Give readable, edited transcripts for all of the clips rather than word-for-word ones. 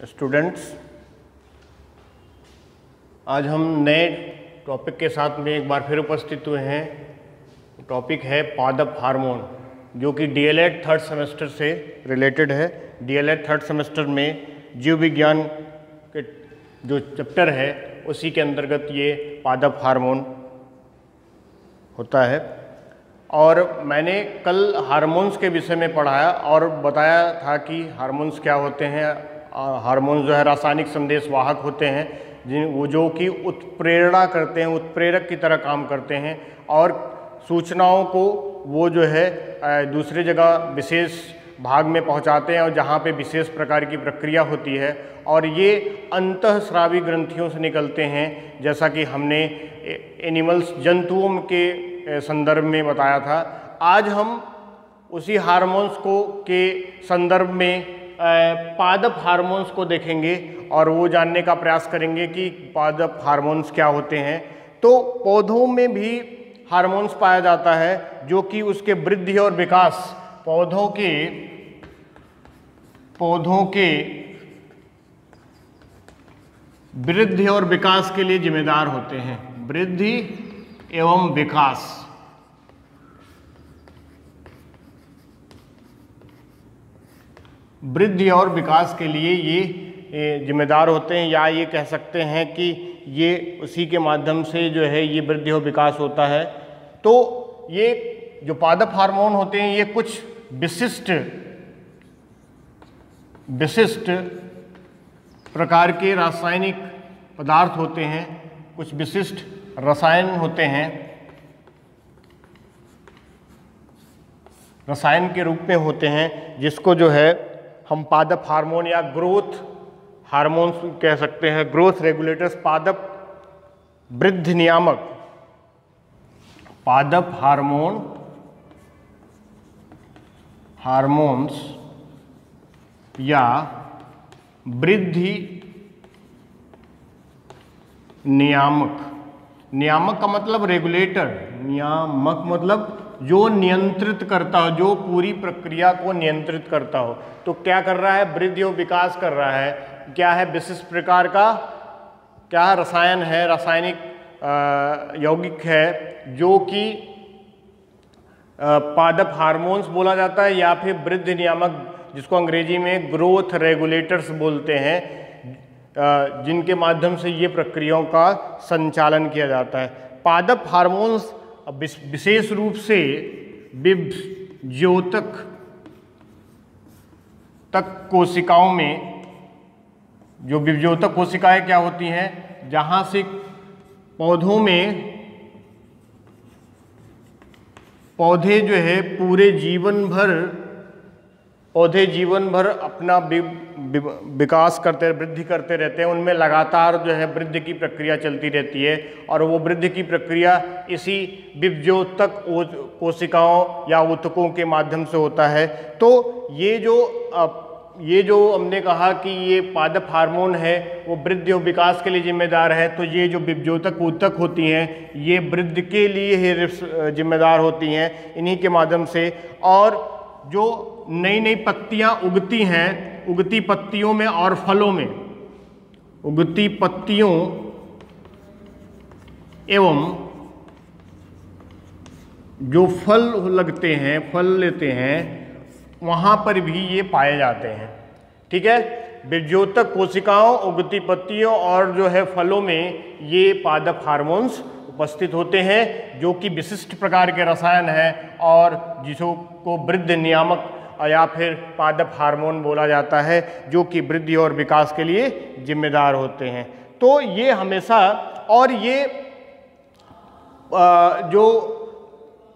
Students, आज हम नए टॉपिक के साथ में एक बार फिर उपस्थित हुए हैं। टॉपिक है पादप हार्मोन, जो कि डीएलएड थर्ड सेमेस्टर से रिलेटेड है। डीएलएड थर्ड सेमेस्टर में जीव विज्ञान के जो चैप्टर है उसी के अंतर्गत ये पादप हार्मोन होता है। और मैंने कल हार्मोन्स के विषय में पढ़ाया और बताया था कि हार्मोन्स क्या होते हैं। हार्मोन्स जो है रासायनिक संदेश वाहक होते हैं वो जो कि उत्प्रेरणा करते हैं, उत्प्रेरक की तरह काम करते हैं और सूचनाओं को वो जो है दूसरी जगह विशेष भाग में पहुंचाते हैं और जहां पे विशेष प्रकार की प्रक्रिया होती है और ये अंतःस्रावी ग्रंथियों से निकलते हैं, जैसा कि हमने एनिमल्स जंतुओं के संदर्भ में बताया था। आज हम उसी हार्मोन्स को के संदर्भ में पादप हार्मोन्स को देखेंगे और वो जानने का प्रयास करेंगे कि पादप हार्मोन्स क्या होते हैं। तो पौधों में भी हार्मोन्स पाया जाता है जो कि उसके वृद्धि और विकास, पौधों के वृद्धि और विकास के लिए जिम्मेदार होते हैं। वृद्धि एवं विकास, वृद्धि और विकास के लिए ये जिम्मेदार होते हैं, या ये कह सकते हैं कि ये उसी के माध्यम से जो है ये वृद्धि और विकास होता है। तो ये जो पादप हार्मोन होते हैं ये कुछ विशिष्ट प्रकार के रासायनिक पदार्थ होते हैं, कुछ विशिष्ट रसायन होते हैं, रसायन के रूप में होते हैं, जिसको जो है हम पादप हार्मोन या ग्रोथ हार्मोन्स कह सकते हैं, ग्रोथ रेगुलेटर्स, पादप वृद्धि नियामक, पादप हार्मोन्स या वृद्धि नियामक। नियामक का मतलब रेगुलेटर, नियामक मतलब जो नियंत्रित करता हो, जो पूरी प्रक्रिया को नियंत्रित करता हो। तो क्या कर रहा है? वृद्धि और विकास कर रहा है। क्या है? विशिष्ट प्रकार का क्या रसायन है, रासायनिक यौगिक है, जो कि पादप हार्मोन्स बोला जाता है या फिर वृद्धि नियामक, जिसको अंग्रेजी में ग्रोथ रेगुलेटर्स बोलते हैं, जिनके माध्यम से ये प्रक्रियाओं का संचालन किया जाता है। पादप हार्मोन्स विशेष रूप से विभज्योतक कोशिकाओं में, जो विभज्योतक कोशिकाएं क्या होती हैं, जहां से पौधे जो है पूरे जीवन भर अपना विकास करते, वृद्धि करते रहते हैं। उनमें लगातार जो है वृद्धि की प्रक्रिया चलती रहती है और वो वृद्धि की प्रक्रिया इसी विभज्योतक कोशिकाओं या ऊतकों के माध्यम से होता है। तो ये जो हमने कहा कि ये पादप हार्मोन है वो वृद्धि और विकास के लिए जिम्मेदार है। तो ये जो विभज्योतक ऊतक होती हैं ये वृद्धि के लिए ही जिम्मेदार होती हैं, इन्हीं के माध्यम से। और जो नई नई पत्तियां उगती हैं, उगती पत्तियों में और फलों में, उगती पत्तियों एवं जो फल लगते हैं, फल लेते हैं, वहां पर भी ये पाए जाते हैं। ठीक है, विभज्योतक कोशिकाओं, उगती पत्तियों और जो है फलों में ये पादप हार्मोन्स उपस्थित होते हैं, जो कि विशिष्ट प्रकार के रसायन हैं और जिसको वृद्धि नियामक या फिर पादप हार्मोन बोला जाता है, जो कि वृद्धि और विकास के लिए जिम्मेदार होते हैं। तो ये हमेशा, और ये जो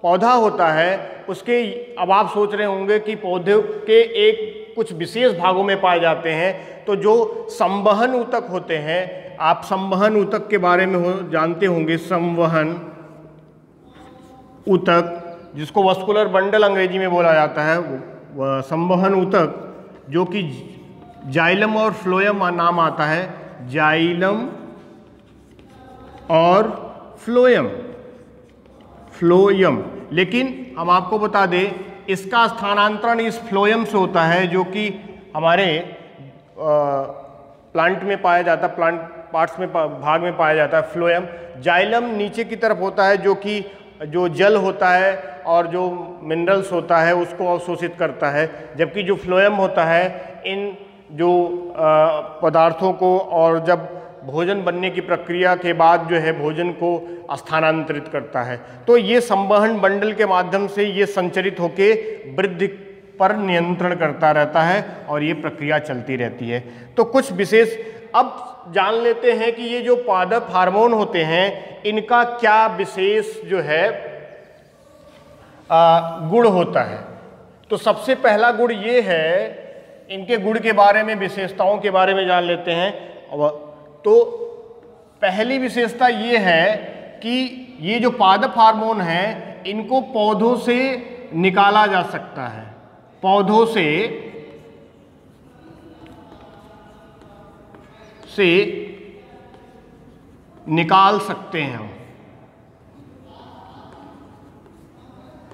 पौधा होता है उसके, अब आप सोच रहे होंगे कि पौधे के एक कुछ विशेष भागों में पाए जाते हैं। तो जो संवहन ऊतक होते हैं, आप संवहन ऊतक के बारे में जानते होंगे। संवहन ऊतक, जिसको वस्कुलर बंडल अंग्रेजी में बोला जाता है, वह संवहन ऊतक, जो कि जाइलम और फ्लोएम नाम आता है, जाइलम और फ्लोएम। लेकिन हम आपको बता दें इसका स्थानांतरण इस फ्लोएम से होता है, जो कि हमारे प्लांट में पाया जाता है, प्लांट पार्ट्स में भाग में पाया जाता है फ्लोएम। जाइलम नीचे की तरफ होता है, जो कि जो जल होता है और जो मिनरल्स होता है उसको अवशोषित करता है, जबकि जो फ्लोएम होता है इन जो पदार्थों को और जब भोजन बनने की प्रक्रिया के बाद जो है भोजन को स्थानांतरित करता है। तो ये संवहन बंडल के माध्यम से ये संचरित होके वृद्धि पर नियंत्रण करता रहता है और ये प्रक्रिया चलती रहती है। तो कुछ विशेष अब जान लेते हैं कि ये जो पादप हार्मोन होते हैं इनका क्या विशेष जो है गुण होता है। तो सबसे पहला गुण ये है, इनके गुण के बारे में, विशेषताओं के बारे में जान लेते हैं। तो पहली विशेषता ये है कि ये जो पादप हार्मोन हैं इनको पौधों से निकाला जा सकता है, पौधों से निकाल सकते हैं हम।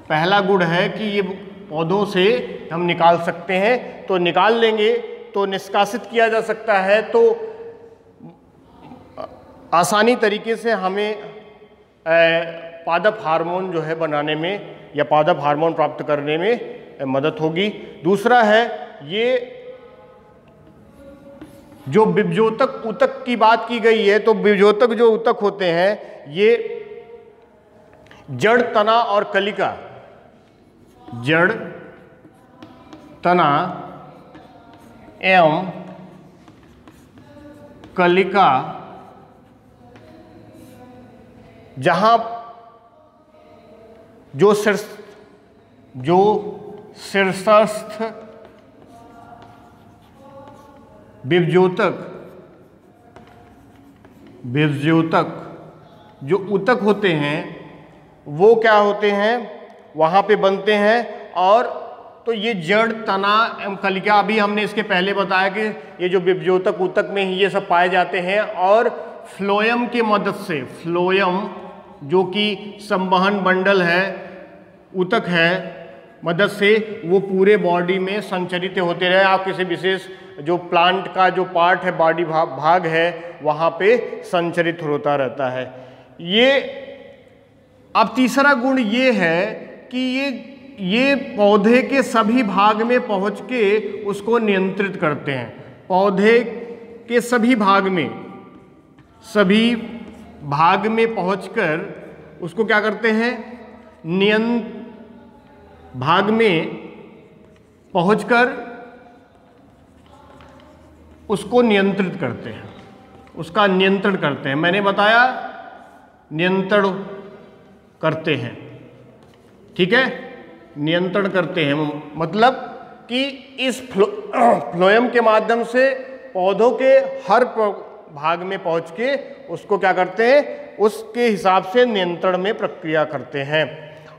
पहला गुण है कि ये पौधों से हम निकाल सकते हैं। तो निकाल लेंगे तो निष्कासित किया जा सकता है, तो आसानी तरीके से हमें पादप हार्मोन जो है बनाने में या पादप हार्मोन प्राप्त करने में मदद होगी। दूसरा है ये जो विभजोतक ऊतक की बात की गई है, तो विभजोतक जो ऊतक होते हैं ये जड़, तना और कलिका, जड़, तना एवं कलिका, जहां जो शीर्षस्थ विभजोतक जो ऊतक होते हैं वो क्या होते हैं, वहां पे बनते हैं। और तो ये जड़, तना एवं कलिका, अभी हमने इसके पहले बताया कि ये जो विभजोतक ऊतक में ही ये सब पाए जाते हैं। और फ्लोएम की मदद से, फ्लोएम जो कि संवहन बंडल है, ऊतक है, मदद से वो पूरे बॉडी में संचरित होते रहे। आप किसी विशेष जो प्लांट का जो पार्ट है, बॉडी भाग है, वहाँ पे संचरित होता रहता है। ये अब तीसरा गुण ये है कि ये पौधे के सभी भाग में पहुँच के उसको नियंत्रित करते हैं। पौधे के सभी भाग में पहुंचकर उसको क्या करते हैं, भाग में पहुंचकर उसको नियंत्रित करते हैं, उसका नियंत्रण करते हैं। मैंने बताया नियंत्रण करते हैं, ठीक है, नियंत्रण करते हैं, मतलब कि इस फ्लोएम के माध्यम से पौधों के हर भाग में पहुंच के उसको क्या करते हैं, उसके हिसाब से नियंत्रण में प्रक्रिया करते हैं।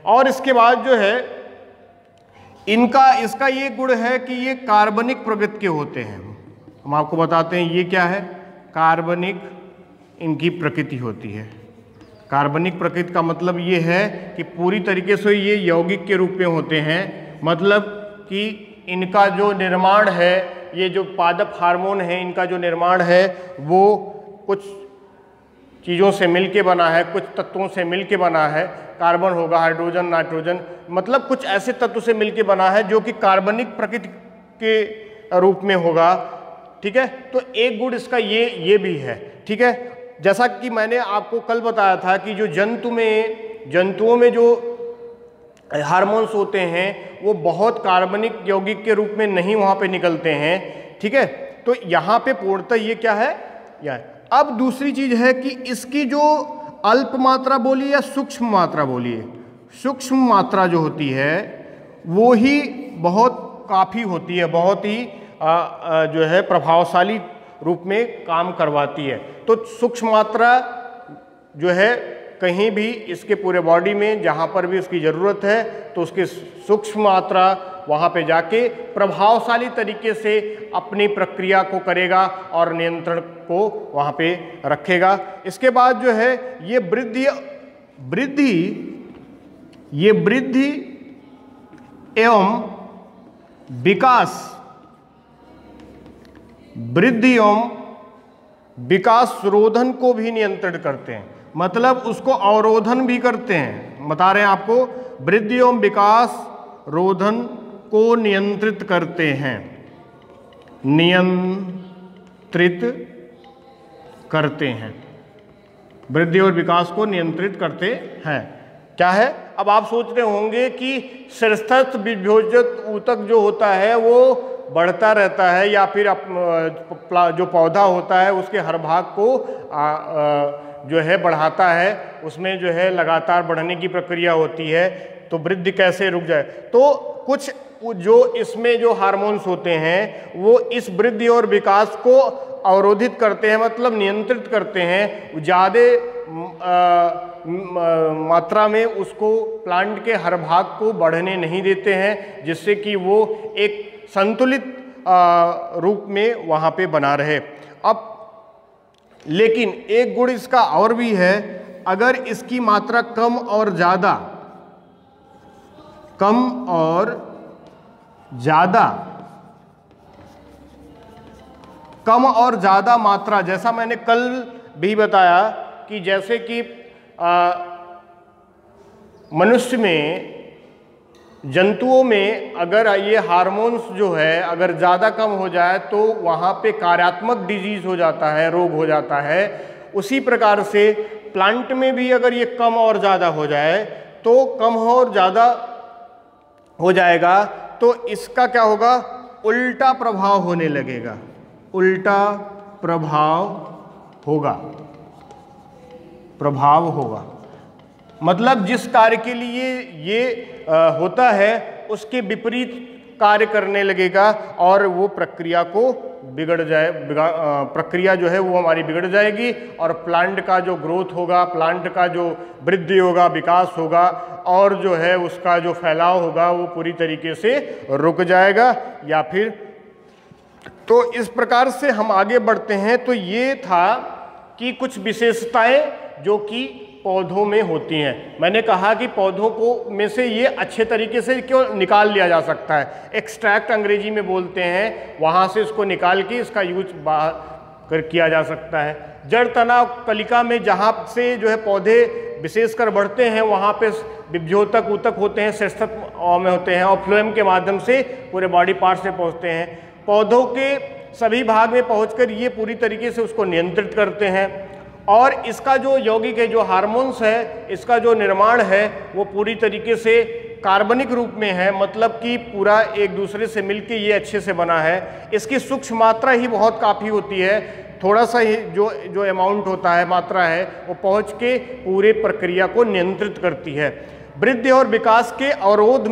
और इसके बाद जो है इसका ये गुण है कि ये कार्बनिक प्रकृति के होते हैं। हम आपको बताते हैं ये क्या है, कार्बनिक इनकी प्रकृति होती है। कार्बनिक प्रकृति का मतलब ये है कि पूरी तरीके से ये यौगिक के रूप में होते हैं, मतलब कि इनका जो निर्माण है, ये जो पादप हार्मोन है, इनका जो निर्माण है वो कुछ चीज़ों से मिलके बना है, कुछ तत्वों से मिलके बना है। कार्बन होगा, हाइड्रोजन, नाइट्रोजन, मतलब कुछ ऐसे तत्व से मिलके बना है जो कि कार्बनिक प्रकृति के रूप में होगा, ठीक है। तो एक गुण इसका ये भी है, ठीक है। जैसा कि मैंने आपको कल बताया था कि जो जंतुओं में जो हार्मोन्स होते हैं वो बहुत कार्बनिक यौगिक के रूप में नहीं वहाँ पे निकलते हैं, ठीक है। तो यहाँ पे पूर्णतः ये क्या है, अब दूसरी चीज है कि इसकी जो अल्प मात्रा बोलिए या सूक्ष्म मात्रा बोलिए, सूक्ष्म मात्रा जो होती है वो ही बहुत काफ़ी होती है, बहुत ही जो है प्रभावशाली रूप में काम करवाती है। तो सूक्ष्म मात्रा जो है कहीं भी इसके पूरे बॉडी में जहाँ पर भी उसकी ज़रूरत है तो उसकी सूक्ष्म मात्रा वहाँ पे जाके प्रभावशाली तरीके से अपनी प्रक्रिया को करेगा और नियंत्रण को वहाँ पे रखेगा। इसके बाद जो है ये वृद्धि एवं विकास, वृद्धि एवं विकास रोधन को भी नियंत्रित करते हैं, मतलब उसको अवरोधन भी करते हैं। बता रहे हैं आपको, वृद्धि एवं विकास रोधन को नियंत्रित करते हैं, नियंत्रित करते हैं, वृद्धि और विकास को नियंत्रित करते हैं। क्या है? अब आप सोच रहे होंगे कि शीर्षस्थ बीजोत्पादक ऊतक जो होता है वो बढ़ता रहता है, या फिर जो पौधा होता है उसके हर भाग को जो है बढ़ाता है, उसमें जो है लगातार बढ़ने की प्रक्रिया होती है, तो वृद्धि कैसे रुक जाए? तो कुछ जो इसमें जो हार्मोन्स होते हैं वो इस वृद्धि और विकास को अवरोधित करते हैं, मतलब नियंत्रित करते हैं, ज़्यादा मात्रा में उसको प्लांट के हर भाग को बढ़ने नहीं देते हैं, जिससे कि वो एक संतुलित रूप में वहाँ पे बना रहे। अब लेकिन एक गुण इसका और भी है, अगर इसकी मात्रा कम और ज़्यादा मात्रा, जैसा मैंने कल भी बताया कि जैसे कि मनुष्य में, जंतुओं में अगर ये हार्मोन्स जो है अगर ज़्यादा कम हो जाए तो वहाँ पे कार्यात्मक डिजीज हो जाता है, रोग हो जाता है। उसी प्रकार से प्लांट में भी अगर ये कम और ज़्यादा हो जाए तो कम और ज़्यादा हो जाएगा, तो इसका क्या होगा? उल्टा प्रभाव होने लगेगा, उल्टा प्रभाव होगा। मतलब जिस कार्य के लिए ये होता है उसके विपरीत कार्य करने लगेगा और वो प्रक्रिया को प्रक्रिया जो है वो हमारी बिगड़ जाएगी, और प्लांट का जो ग्रोथ होगा, प्लांट का जो वृद्धि होगा, विकास होगा, और जो है उसका जो फैलाव होगा वो पूरी तरीके से रुक जाएगा। या फिर तो इस प्रकार से हम आगे बढ़ते हैं। तो ये था कि कुछ विशेषताएं जो कि पौधों में होती हैं। मैंने कहा कि पौधों को में से ये अच्छे तरीके से क्यों निकाल लिया जा सकता है, एक्सट्रैक्ट अंग्रेजी में बोलते हैं, वहाँ से इसको निकाल के इसका यूज बाहर किया जा सकता है। जड़, तना, कलिका में जहाँ से जो है पौधे विशेषकर बढ़ते हैं वहाँ पे विभ्योतक ऊतक होते हैं, शीर्षस्थ में होते हैं, और फ्लोएम के माध्यम से पूरे बॉडी पार्ट्स में पहुँचते हैं। पौधों के सभी भाग में पहुँचकर ये पूरी तरीके से उसको नियंत्रित करते हैं। और इसका जो यौगिक है, जो हार्मोन्स है, इसका जो निर्माण है वो पूरी तरीके से कार्बनिक रूप में है, मतलब कि पूरा एक दूसरे से मिलके ये अच्छे से बना है। इसकी सूक्ष्म मात्रा ही बहुत काफ़ी होती है, थोड़ा सा ही जो अमाउंट होता है, मात्रा है, वो पहुँच के पूरे प्रक्रिया को नियंत्रित करती है। वृद्धि और विकास के अवरोध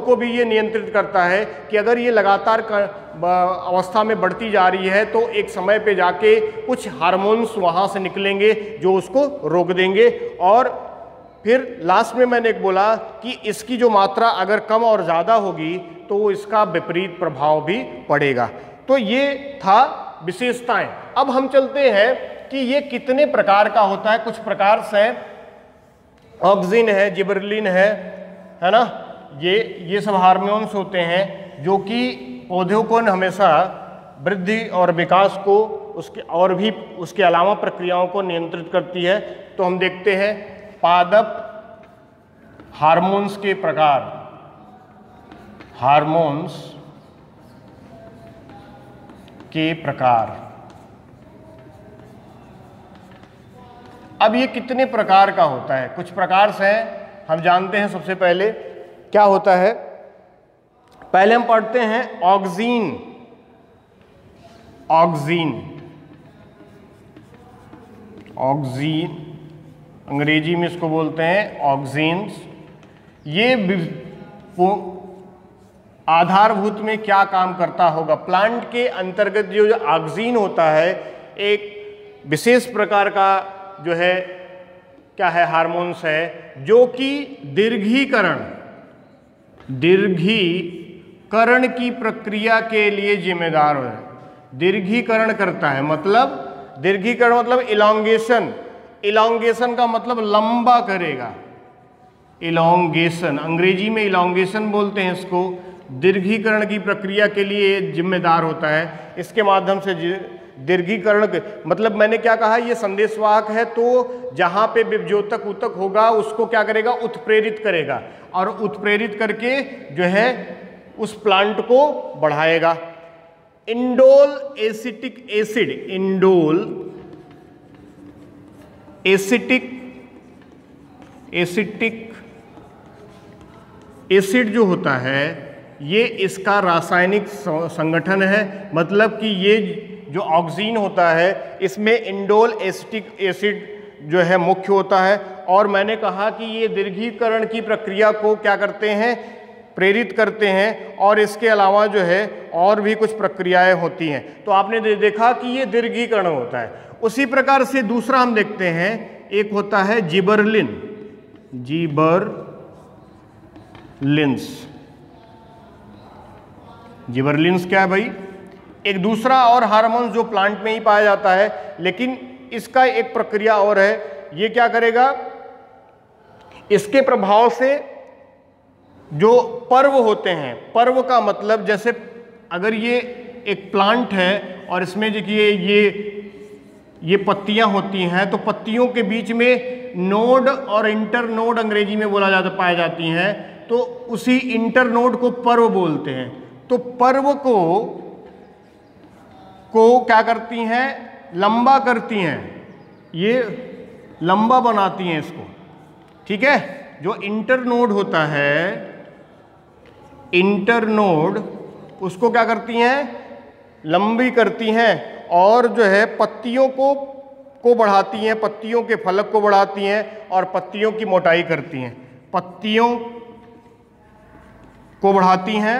को भी ये नियंत्रित करता है कि अगर ये लगातार अवस्था में बढ़ती जा रही है तो एक समय पे जाके कुछ हार्मोन्स वहाँ से निकलेंगे जो उसको रोक देंगे। और फिर लास्ट में मैंने एक बोला कि इसकी जो मात्रा अगर कम और ज़्यादा होगी तो इसका विपरीत प्रभाव भी पड़ेगा। तो ये था विशेषताएं। अब हम चलते हैं कि ये कितने प्रकार का होता है। कुछ प्रकार से ऑक्सिन है, जिबरेलिन है ना, ये सब हार्मोन्स होते हैं जो कि पौधों को हमेशा वृद्धि और विकास को उसके अलावा प्रक्रियाओं को नियंत्रित करती है। तो हम देखते हैं पादप हार्मोन्स के प्रकार। हार्मोन्स के प्रकार। अब ये कितने प्रकार का होता है? कुछ प्रकार से हम जानते हैं। सबसे पहले क्या होता है, पहले हम पढ़ते हैं ऑक्सिन। ऑक्सिन अंग्रेजी में इसको बोलते हैं ऑक्सिन्स। ये आधारभूत में क्या काम करता होगा? प्लांट के अंतर्गत जो ऑक्सिन होता है एक विशेष प्रकार का जो है क्या है, हार्मोन्स है, जो कि दीर्घीकरण की प्रक्रिया के लिए जिम्मेदार है। दीर्घीकरण करता है, मतलब दीर्घीकरण मतलब इलॉन्गेशन का मतलब लंबा करेगा। इलॉन्गेशन, अंग्रेजी में इलॉन्गेशन बोलते हैं इसको। दीर्घीकरण की प्रक्रिया के लिए जिम्मेदार होता है। इसके माध्यम से दीर्घीकरण मतलब मैंने क्या कहा, ये संदेशवाहक है तो जहां पे विभज्योतक ऊतक होगा उसको क्या करेगा, उत्प्रेरित करेगा और उत्प्रेरित करके जो है उस प्लांट को बढ़ाएगा। Indole acetic acid, indole acetic acid जो होता है ये इसका रासायनिक संगठन है, मतलब कि ये जो ऑक्सीन होता है इसमें इंडोल एसिटिक एसिड जो है मुख्य होता है। और मैंने कहा कि ये दीर्घीकरण की प्रक्रिया को क्या करते हैं, प्रेरित करते हैं और इसके अलावा जो है और भी कुछ प्रक्रियाएं होती हैं। तो आपने देखा कि ये दीर्घीकरण होता है। उसी प्रकार से दूसरा हम देखते हैं, एक होता है जिबरलिन, जिबरलिन्स क्या है भाई, एक दूसरा और हार्मोन जो प्लांट में ही पाया जाता है, लेकिन इसका एक प्रक्रिया और है। ये क्या करेगा, इसके प्रभाव से जो पर्व होते हैं, पर्व का मतलब जैसे अगर ये एक प्लांट है और इसमें देखिए ये पत्तियां होती हैं, तो पत्तियों के बीच में नोड और इंटरनोड अंग्रेजी में बोला जाता पाई जाती हैं, तो उसी इंटरनोड को पर्व बोलते हैं। तो पर्व को क्या करती हैं, लंबा करती हैं, ये लंबा बनाती हैं इसको, ठीक है। जो इंटरनोड होता है, इंटरनोड उसको क्या करती हैं, लंबी करती हैं और जो है पत्तियों को बढ़ाती हैं, पत्तियों के फलक को बढ़ाती हैं और पत्तियों की मोटाई करती हैं, पत्तियों को बढ़ाती हैं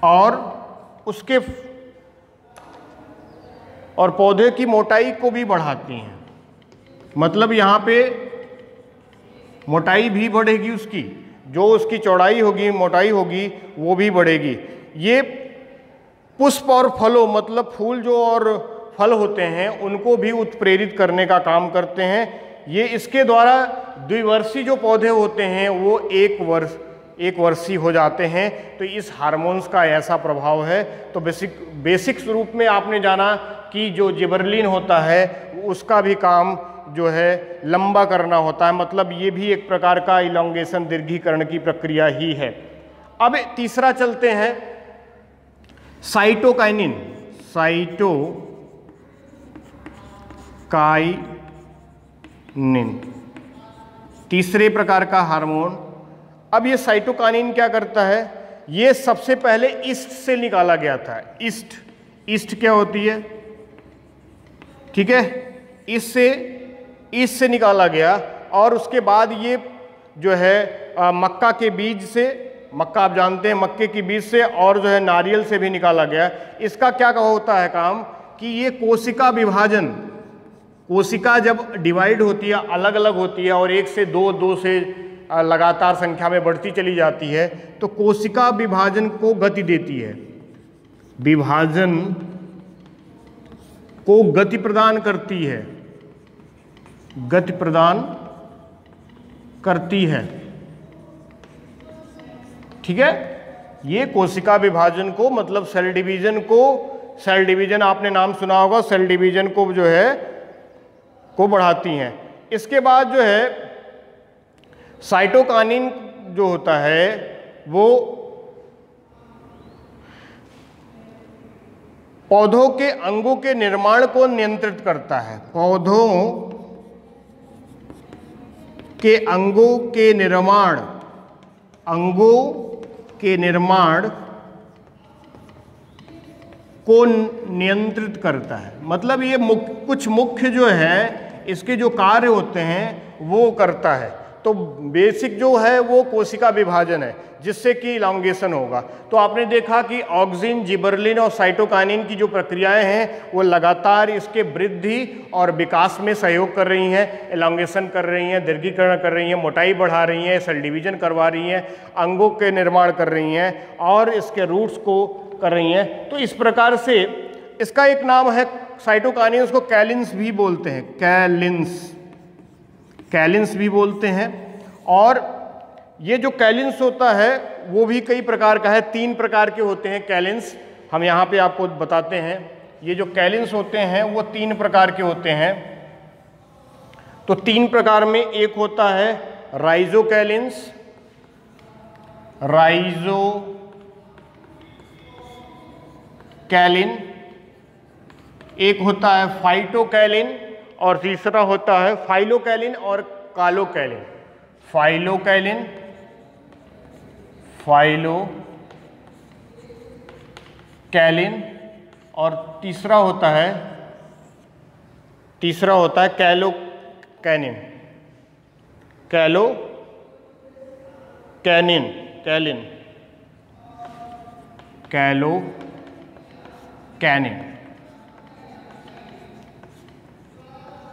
और उसके और पौधे की मोटाई को भी बढ़ाती हैं। मतलब यहाँ पे मोटाई भी बढ़ेगी, उसकी जो उसकी चौड़ाई होगी, मोटाई होगी, वो भी बढ़ेगी। ये पुष्प और फलों मतलब फूल जो और फल होते हैं उनको भी उत्प्रेरित करने का काम करते हैं। ये इसके द्वारा द्विवर्षी जो पौधे होते हैं वो एक वर्षीय हो जाते हैं। तो इस हार्मोन्स का ऐसा प्रभाव है। तो बेसिक रूप में आपने जाना कि जो जिबरलिन होता है उसका भी काम जो है लंबा करना होता है, मतलब ये भी एक प्रकार का इलॉन्गेशन, दीर्घीकरण की प्रक्रिया ही है। अब तीसरा चलते हैं, साइटोकाइनिन, तीसरे प्रकार का हार्मोन। अब ये साइटोकाइनिन क्या करता है, ये सबसे पहले ईस्ट से निकाला गया था। ईस्ट क्या होती है, ठीक है, ईस्ट से निकाला गया और उसके बाद ये जो है मक्का के बीज से, मक्का आप जानते हैं, मक्के के बीज से और जो है नारियल से भी निकाला गया। इसका क्या होता है काम कि ये कोशिका विभाजन, कोशिका जब डिवाइड होती है, अलग अलग होती है और 1 से 2, 2 से लगातार संख्या में बढ़ती चली जाती है, तो कोशिका विभाजन को गति देती है, विभाजन को गति प्रदान करती है, गति प्रदान करती है, ठीक है। ये कोशिका विभाजन को मतलब सेल डिवीजन आपने नाम सुना होगा, सेल डिवीजन को जो है को बढ़ाती हैं। इसके बाद जो है साइटोकाइनिन जो होता है वो पौधों के अंगों के निर्माण को नियंत्रित करता है, पौधों के अंगों के निर्माण को नियंत्रित करता है। मतलब ये कुछ मुख्य जो है इसके जो कार्य होते हैं वो करता है। तो बेसिक जो है वो कोशिका विभाजन है जिससे कि इलॉन्गेशन होगा। तो आपने देखा कि ऑक्सिन, जिबरलिन और साइटोकाइनिन की जो प्रक्रियाएं हैं वो लगातार इसके वृद्धि और विकास में सहयोग कर रही हैं, इलॉन्गेशन कर रही हैं, दीर्घीकरण कर रही हैं, मोटाई बढ़ा रही हैं, सेल डिवीजन करवा रही हैं, अंगों के निर्माण कर रही हैं और इसके रूट्स को कर रही हैं। तो इस प्रकार से इसका एक नाम है साइटोकाइनिन, उसको कैलिन्स भी बोलते हैं, कैलिन्स भी बोलते हैं। और ये जो कैलिन्स होता है वो भी कई प्रकार का है, 3 प्रकार के होते हैं कैलिन्स। हम यहाँ पे आपको बताते हैं। ये जो कैलिन्स होते हैं वो 3 प्रकार के होते हैं। तो 3 प्रकार में एक होता है राइजोकैलिन्स, राइजोकैलिन, एक होता है फाइटोकैलिन और तीसरा होता है फाइलोकैलिन और कालोकैलिन। फाइलोकैलिन, फाइलोकैलिन और तीसरा होता है कैलोकैनिन, कैलोकैनिन, कैलोकैनिन।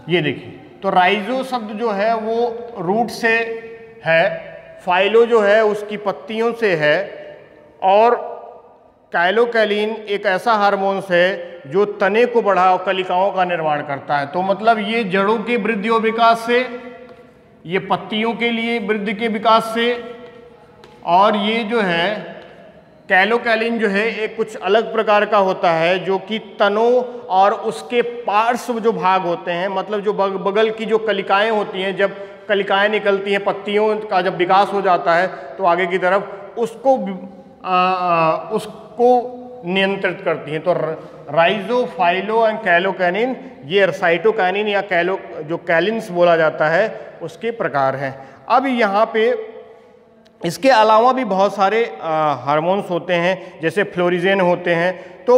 ये देखिए, तो राइजो शब्द जो है वो रूट से है, फाइलो जो है उसकी पत्तियों से है, और काइलोकैलिन एक ऐसा हार्मोन्स है जो तने को बढ़ा कलिकाओं का निर्माण करता है। तो मतलब ये जड़ों के वृद्धि और विकास से, ये पत्तियों के लिए वृद्धि के विकास से, और ये जो है कैलोकैलिन जो है एक कुछ अलग प्रकार का होता है जो कि तनों और उसके पार्श्व जो भाग होते हैं, मतलब जो बगल की जो कलिकाएं होती हैं, जब कलिकाएं निकलती हैं, पत्तियों का जब विकास हो जाता है तो आगे की तरफ उसको नियंत्रित करती हैं। तो राइजो, फाइलो एंड कैलोकैनिन ये साइटोकैनिन या जो कैलिन्स बोला जाता है उसके प्रकार हैं। अब यहाँ पे इसके अलावा भी बहुत सारे हार्मोन्स होते हैं, जैसे फ्लोरिजेन होते हैं। तो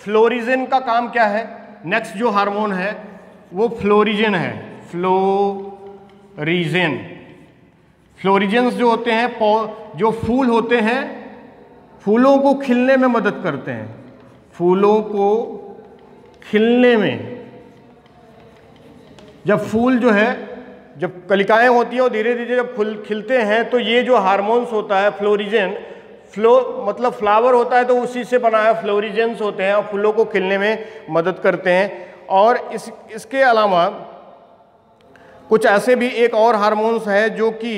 फ्लोरिजेन का काम क्या है? नेक्स्ट जो हार्मोन है वो फ्लोरिजेन है। फ्लोरिजेंस जो होते हैं, जो फूल होते हैं, फूलों को खिलने में मदद करते हैं। फूलों को खिलने में, जब फूल जो है, जब कलिकाएं होती हैं और धीरे धीरे जब फूल खिलते हैं तो ये जो हार्मोन्स होता है फ्लोरिजेन, मतलब फ्लावर होता है तो उसी से बना है, फ्लोरिजेंस होते हैं और फूलों को खिलने में मदद करते हैं। और इसके अलावा कुछ ऐसे भी एक और हार्मोन्स है जो कि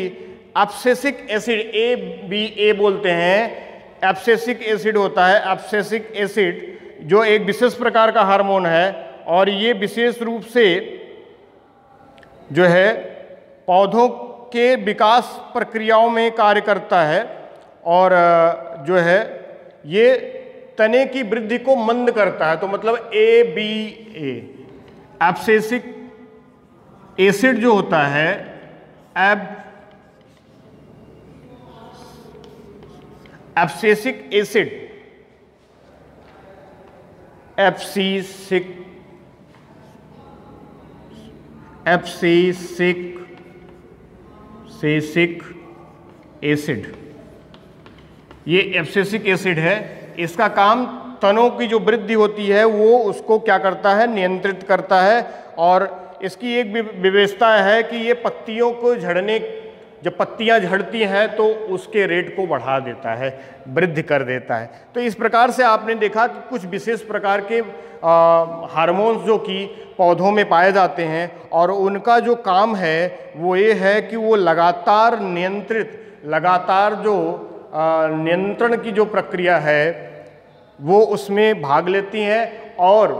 एब्सेसिक एसिड, ABA बोलते हैं, एब्सेसिक एसिड होता है। एब्सेसिक एसिड जो एक विशेष प्रकार का हार्मोन है, और ये विशेष रूप से जो है पौधों के विकास प्रक्रियाओं में कार्य करता है, और जो है ये तने की वृद्धि को मंद करता है। तो मतलब ABA, एब्सेसिक एसिड जो होता है, एब्सेसिक एसिड, एब्सेसिक एसिड, ये एब्सेसिक एसिड है। इसका काम तनों की जो वृद्धि होती है वो उसको क्या करता है? नियंत्रित करता है। और इसकी एक विशेषता है कि ये पत्तियों को झड़ने, जब पत्तियां झड़ती हैं तो उसके रेट को बढ़ा देता है, वृद्धि कर देता है। तो इस प्रकार से आपने देखा कि कुछ विशेष प्रकार के हार्मोन्स जो कि पौधों में पाए जाते हैं, और उनका जो काम है वो ये है कि वो लगातार जो नियंत्रण की जो प्रक्रिया है वो उसमें भाग लेती हैं और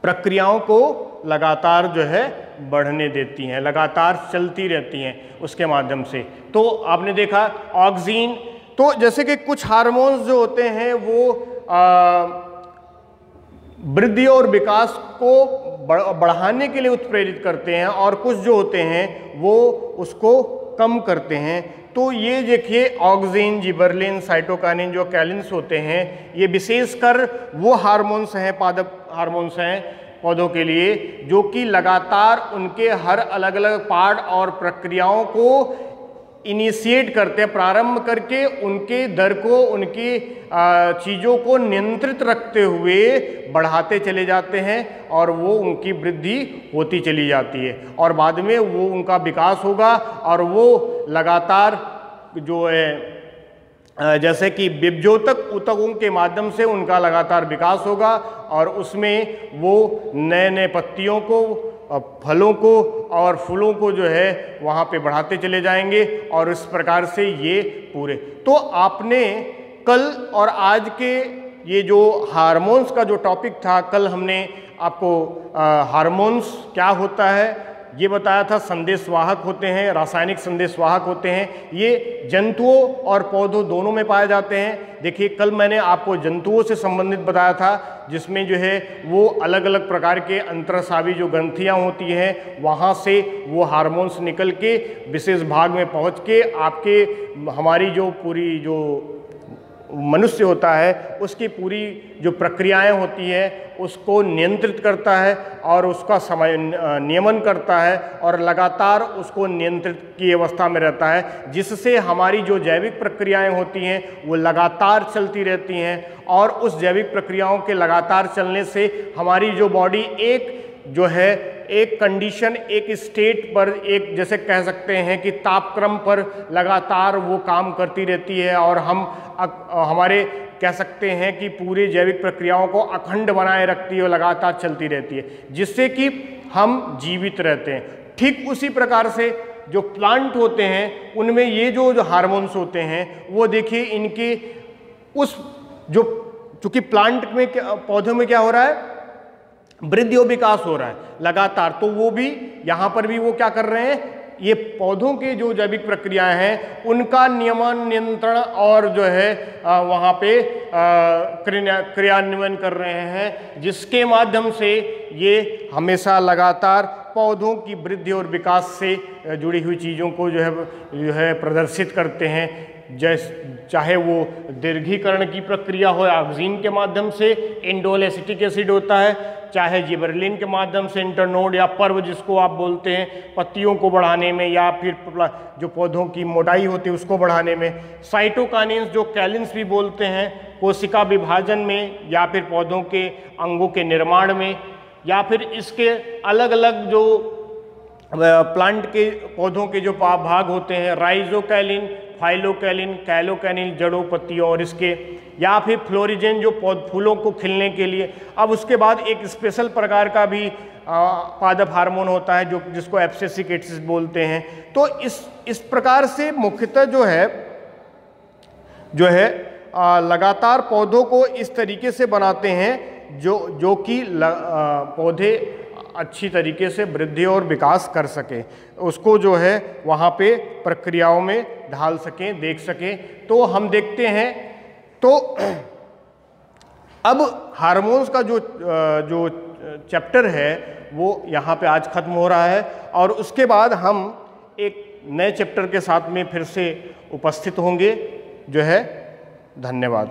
प्रक्रियाओं को लगातार जो है बढ़ने देती हैं, लगातार चलती रहती हैं उसके माध्यम से। तो आपने देखा ऑक्सीन, तो जैसे कि कुछ हार्मोन्स जो होते हैं वो वृद्धि और विकास को बढ़ाने के लिए उत्प्रेरित करते हैं, और कुछ जो होते हैं वो उसको कम करते हैं। तो ये देखिए ऑक्सीन, जिबरलिन, साइटोकाइनिन जो कैलिन्स होते हैं, ये विशेषकर वो हार्मोन्स हैं, पादप हार्मोन्स हैं पौधों के लिए, जो कि लगातार उनके हर अलग अलग पार्ट और प्रक्रियाओं को इनिशिएट करते हैं, प्रारंभ करके उनके दर को, उनकी चीज़ों को नियंत्रित रखते हुए बढ़ाते चले जाते हैं, और वो उनकी वृद्धि होती चली जाती है, और बाद में वो उनका विकास होगा, और वो लगातार जो है जैसे कि विभ्योतक ऊतकों के माध्यम से उनका लगातार विकास होगा, और उसमें वो नए नए पत्तियों को, फलों को और फूलों को जो है वहाँ पे बढ़ाते चले जाएंगे, और इस प्रकार से ये पूरे। तो आपने कल और आज के ये जो हार्मोन्स का जो टॉपिक था, कल हमने आपको हार्मोन्स क्या होता है ये बताया था। संदेशवाहक होते हैं, रासायनिक संदेशवाहक होते हैं। ये जंतुओं और पौधों दोनों में पाए जाते हैं। देखिए कल मैंने आपको जंतुओं से संबंधित बताया था, जिसमें जो है वो अलग अलग प्रकार के अंतरस्रावी जो ग्रंथियां होती हैं वहाँ से वो हार्मोन्स निकल के विशेष भाग में पहुँच के आपके हमारी जो पूरी जो मनुष्य होता है उसकी पूरी जो प्रक्रियाएं होती हैं उसको नियंत्रित करता है और उसका समय नियमन करता है और लगातार उसको नियंत्रित की अवस्था में रहता है, जिससे हमारी जो जैविक प्रक्रियाएं होती हैं वो लगातार चलती रहती हैं। और उस जैविक प्रक्रियाओं के लगातार चलने से हमारी जो बॉडी एक जो है एक कंडीशन, एक स्टेट पर, एक जैसे कह सकते हैं कि तापक्रम पर लगातार वो काम करती रहती है और हम हमारे कह सकते हैं कि पूरी जैविक प्रक्रियाओं को अखंड बनाए रखती है और लगातार चलती रहती है, जिससे कि हम जीवित रहते हैं। ठीक उसी प्रकार से जो प्लांट होते हैं उनमें ये जो हार्मोन्स होते हैं वो देखिए इनके उस जो चूंकि प्लांट में पौधों में क्या हो रहा है, वृद्धि और विकास हो रहा है लगातार, तो वो भी यहाँ पर भी वो क्या कर रहे हैं, ये पौधों के जो जैविक प्रक्रियाएं हैं उनका नियमन नियंत्रण और जो है वहाँ पे क्रियान्वयन कर रहे हैं, जिसके माध्यम से ये हमेशा लगातार पौधों की वृद्धि और विकास से जुड़ी हुई चीज़ों को जो है प्रदर्शित करते हैं। चाहे वो दीर्घीकरण की प्रक्रिया हो ऑक्सीन के माध्यम से, इंडोल एसिटिक एसिड होता है, चाहे जिबरेलिन के माध्यम से इंटरनोड या पर्व जिसको आप बोलते हैं पत्तियों को बढ़ाने में या फिर जो पौधों की मोटाई होती है उसको बढ़ाने में, साइटोकाइनेंस जो कैलिन्स भी बोलते हैं कोशिका विभाजन में या फिर पौधों के अंगों के निर्माण में, या फिर इसके अलग अलग जो प्लांट के पौधों के जो भाग होते हैं, राइजोकैलिन, फाइलोकैलिन, कैलोकैनिन जड़ों पत्तियों और इसके, या फिर फ्लोरिजेन जो फूलों को खिलने के लिए। अब उसके बाद एक स्पेशल प्रकार का भी पादप हार्मोन होता है जो जिसको एब्सेसिक एसिड बोलते हैं। तो इस प्रकार से मुख्यतः जो है लगातार पौधों को इस तरीके से बनाते हैं जो कि पौधे अच्छी तरीके से वृद्धि और विकास कर सके, उसको जो है वहाँ पे प्रक्रियाओं में ढाल सकें, देख सकें। तो हम देखते हैं तो अब हार्मोन्स का जो चैप्टर है वो यहाँ पे आज खत्म हो रहा है और उसके बाद हम एक नए चैप्टर के साथ में फिर से उपस्थित होंगे जो है। धन्यवाद।